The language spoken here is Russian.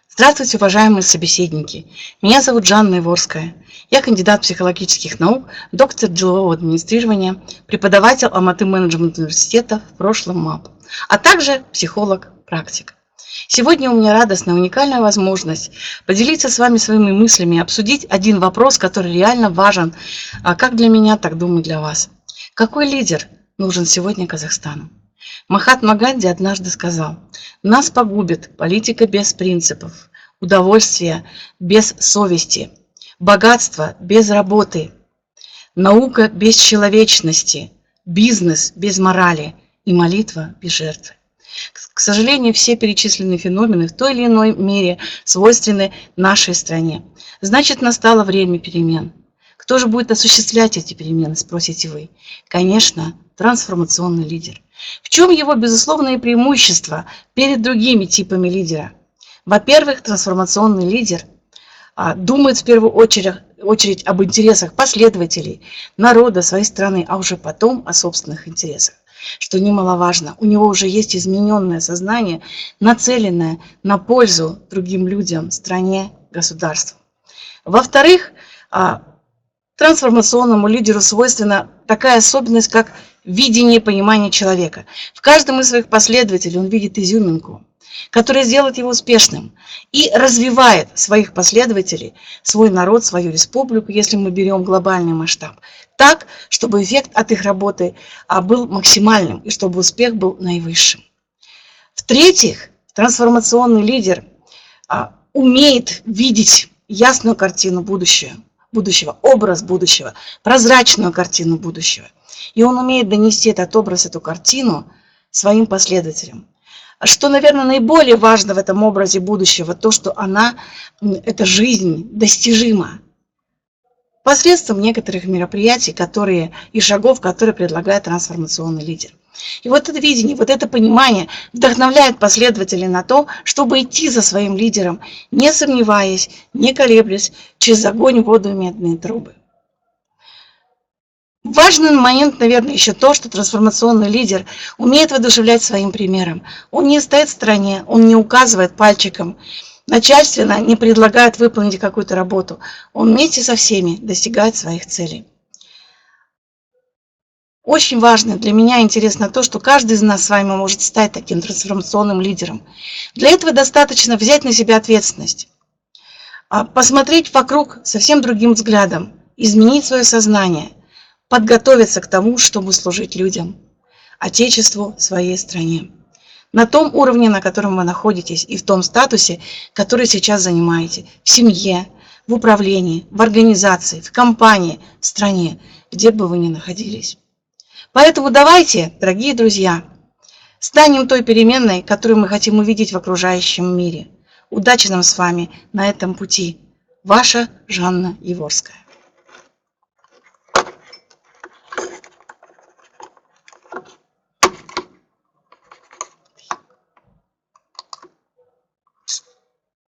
Здравствуйте, уважаемые собеседники! Меня зовут Жанна Иворская. Я кандидат психологических наук, доктор делового администрирования, преподаватель Алматы менеджмент университета, в прошлом МАП, а также психолог-практик. Сегодня у меня радостная, уникальная возможность поделиться с вами своими мыслями и обсудить один вопрос, который реально важен как для меня, так думаю для вас. Какой лидер нужен сегодня Казахстану? Махатма Ганди однажды сказал: «Нас погубит политика без принципов, удовольствие без совести, богатство без работы, наука без человечности, бизнес без морали и молитва без жертвы». К сожалению, все перечисленные феномены в той или иной мере свойственны нашей стране. Значит, настало время перемен. Кто же будет осуществлять эти перемены, спросите вы? Конечно, трансформационный лидер. В чем его безусловное преимущество перед другими типами лидера? Во-первых, трансформационный лидер думает в первую очередь об интересах последователей, народа, своей страны, а уже потом о собственных интересах. Что немаловажно, у него уже есть измененное сознание, нацеленное на пользу другим людям, стране, государству. Во-вторых, трансформационному лидеру свойственна такая особенность, как видение, понимание человека. В каждом из своих последователей он видит изюминку, которая сделает его успешным и развивает своих последователей, свой народ, свою республику, если мы берем глобальный масштаб, так, чтобы эффект от их работы был максимальным и чтобы успех был наивысшим. В-третьих, трансформационный лидер умеет видеть ясную картину будущего, образ будущего, прозрачную картину будущего. И он умеет донести этот образ, эту картину своим последователям. Что, наверное, наиболее важно в этом образе будущего, то, что эта жизнь достижима посредством некоторых мероприятий и шагов, которые предлагает трансформационный лидер. И вот это видение, вот это понимание вдохновляет последователей на то, чтобы идти за своим лидером, не сомневаясь, не колеблясь, через огонь, воду и медные трубы. Важный момент, наверное, еще то, что трансформационный лидер умеет воодушевлять своим примером. Он не стоит в стороне, он не указывает пальчиком, начальственно не предлагает выполнить какую-то работу. Он вместе со всеми достигает своих целей. Очень важно для меня интересно то, что каждый из нас с вами может стать таким трансформационным лидером. Для этого достаточно взять на себя ответственность, посмотреть вокруг совсем другим взглядом, изменить свое сознание, подготовиться к тому, чтобы служить людям, Отечеству, своей стране. На том уровне, на котором вы находитесь, и в том статусе, который сейчас занимаете, в семье, в управлении, в организации, в компании, в стране, где бы вы ни находились. Поэтому давайте, дорогие друзья, станем той переменной, которую мы хотим увидеть в окружающем мире. Удачи нам с вами на этом пути. Ваша Жанна Иворская.